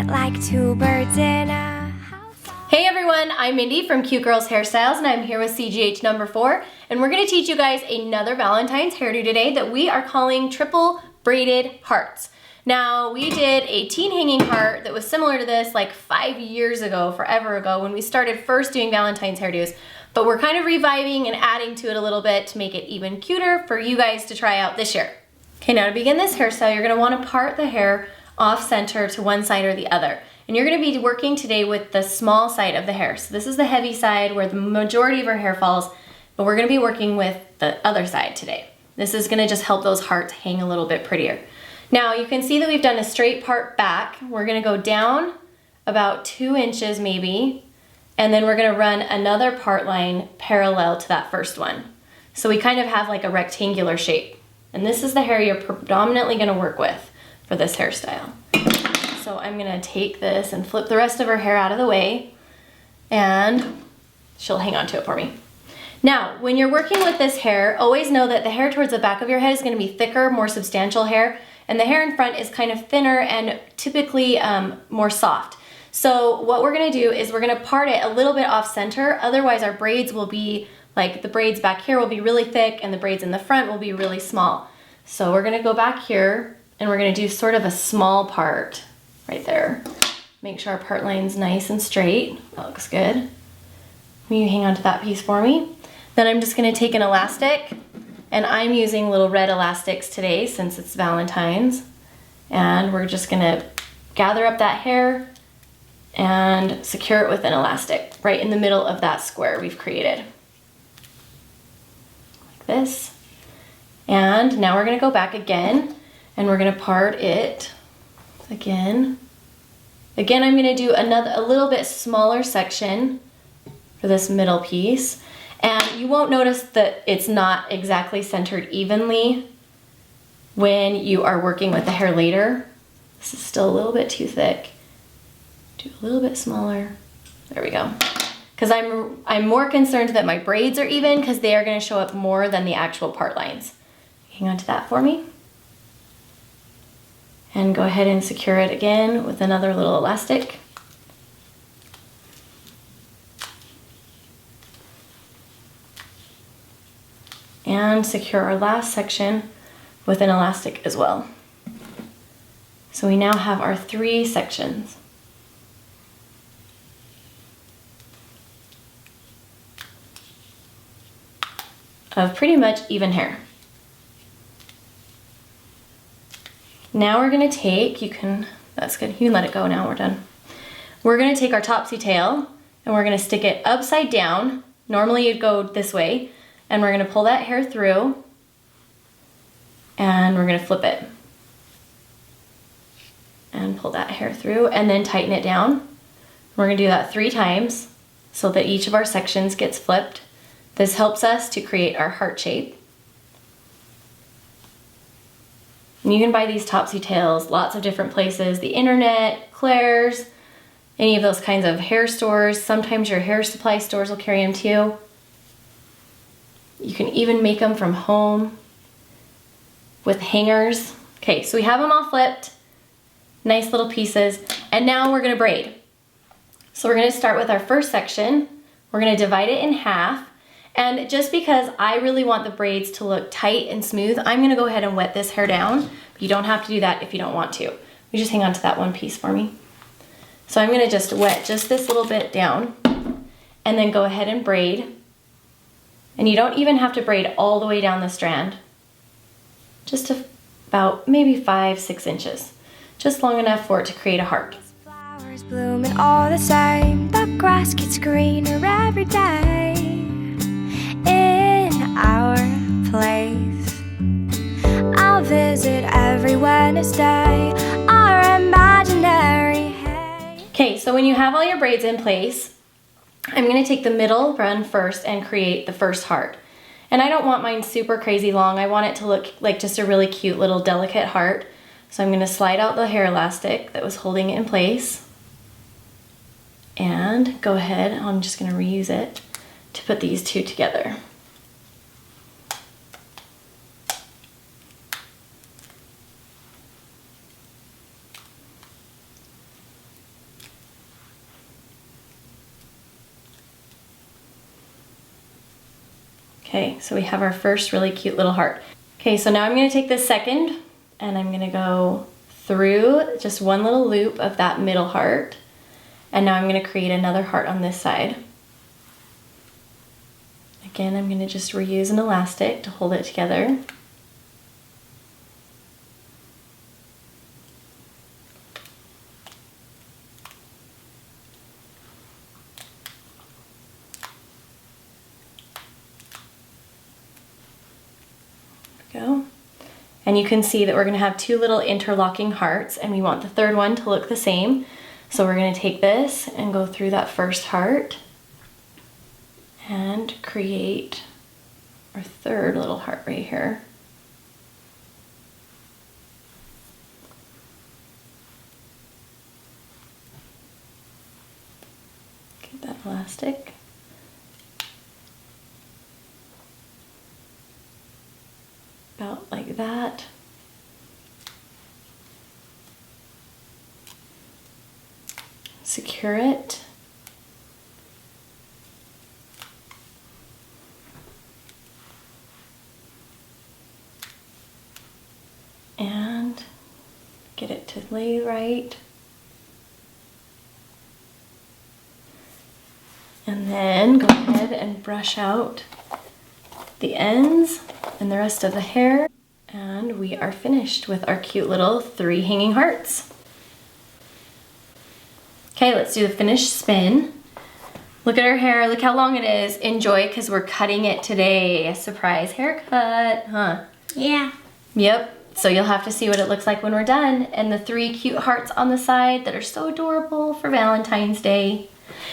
like two birds in a house. Hey everyone, I'm Mindy from Cute Girls Hairstyles and I'm here with CGH number 4 and we're going to teach you guys another Valentine's hairdo today that we are calling triple braided hearts. Now we did a teen hanging heart that was similar to this like 5 years ago, forever ago when we started first doing Valentine's hairdos, but we're kind of reviving and adding to it a little bit to make it even cuter for you guys to try out this year. Okay, now to begin this hairstyle, you're going to want to part the hair off center to one side or the other. And you're going to be working today with the small side of the hair. So this is the heavy side where the majority of our hair falls, but we're going to be working with the other side today. This is going to just help those hearts hang a little bit prettier. Now you can see that we've done a straight part back. We're going to go down about 2 inches maybe, and then we're going to run another part line parallel to that first one. So we kind of have like a rectangular shape. And this is the hair you're predominantly going to work with for this hairstyle. So I'm gonna take this and flip the rest of her hair out of the way and she'll hang on to it for me. Now, when you're working with this hair, always know that the hair towards the back of your head is gonna be thicker, more substantial hair, and the hair in front is kind of thinner and typically more soft. So what we're gonna do is we're gonna part it a little bit off center, otherwise our braids will be, like the braids back here will be really thick and the braids in the front will be really small. So we're gonna go back here and we're gonna do sort of a small part right there. Make sure our part line's nice and straight. That looks good. Will you hang on to that piece for me? Then I'm just gonna take an elastic, and I'm using little red elastics today since it's Valentine's. And we're just gonna gather up that hair and secure it with an elastic right in the middle of that square we've created. Like this. And now we're gonna go back again and we're gonna part it again. Again, I'm gonna do a little bit smaller section for this middle piece. And you won't notice that it's not exactly centered evenly when you are working with the hair later. This is still a little bit too thick. Do a little bit smaller. There we go. Because I'm more concerned that my braids are even because they are gonna show up more than the actual part lines. Hang on to that for me. And go ahead and secure it again with another little elastic. And secure our last section with an elastic as well. So we now have our 3 sections. Of pretty much even hair. Now we're gonna take, that's good, you can let it go now, we're done. We're gonna take our Topsy Tail and we're gonna stick it upside down. Normally you'd go this way, and we're gonna pull that hair through and we're gonna flip it. And pull that hair through and then tighten it down. We're gonna do that 3 times so that each of our sections gets flipped. This helps us to create our heart shape. And you can buy these Topsy Tails lots of different places, the internet, Claire's, any of those kinds of hair stores. Sometimes your hair supply stores will carry them too. You can even make them from home with hangers. Okay, so we have them all flipped, nice little pieces, and now we're gonna braid. So we're gonna start with our first section. We're gonna divide it in half. And just because I really want the braids to look tight and smooth, I'm gonna go ahead and wet this hair down. You don't have to do that if you don't want to. You just hang on to that one piece for me. So I'm gonna just wet just this little bit down and then go ahead and braid. And you don't even have to braid all the way down the strand. Just about maybe 5-6 inches. Just long enough for it to create a heart. Flowers blooming all the same. The grass gets greener every day. Our place, I'll visit every Wednesday, our imaginary hay. Okay, so when you have all your braids in place, I'm gonna take the middle run first and create the first heart. And I don't want mine super crazy long. I want it to look like just a really cute little delicate heart. So I'm gonna slide out the hair elastic that was holding it in place and go ahead, I'm just gonna reuse it to put these 2 together. Okay, so we have our first really cute little heart. Okay, so now I'm gonna take the second and I'm gonna go through just one little loop of that middle heart. And now I'm gonna create another heart on this side. Again, I'm gonna just reuse an elastic to hold it together. Go. And you can see that we're going to have two little interlocking hearts, and we want the third one to look the same. So we're going to take this and go through that first heart and create our third little heart right here. Get that elastic. About like that. Secure it. And get it to lay right. And then go ahead and brush out the ends and the rest of the hair. And we are finished with our cute little 3 hanging hearts. Okay, let's do the finished spin. Look at our hair, look how long it is. Enjoy, because we're cutting it today. A surprise haircut, huh? Yeah. Yep, so you'll have to see what it looks like when we're done. And the 3 cute hearts on the side that are so adorable for Valentine's Day.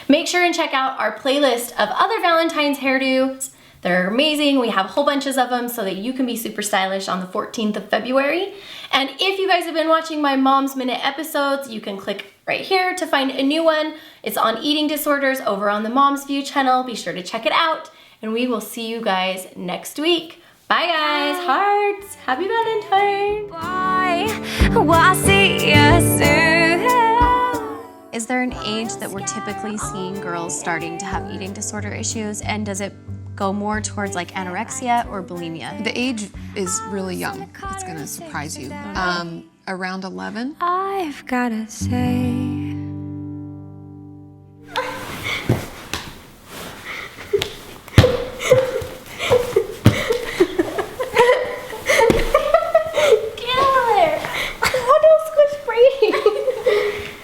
Make sure and check out our playlist of other Valentine's hairdos. They're amazing. We have whole bunches of them so that you can be super stylish on the 14th of February. And if you guys have been watching my Mom's Minute episodes, you can click right here to find a new one. It's on eating disorders over on the Mom's View channel. Be sure to check it out. And we will see you guys next week. Bye guys, hearts, happy Valentine's. Bye. Well, I'll see you soon. Is there an age that we're typically seeing girls starting to have eating disorder issues, and does it go more towards like anorexia or bulimia? The age is really young. It's gonna surprise you. Around 11. I've gotta say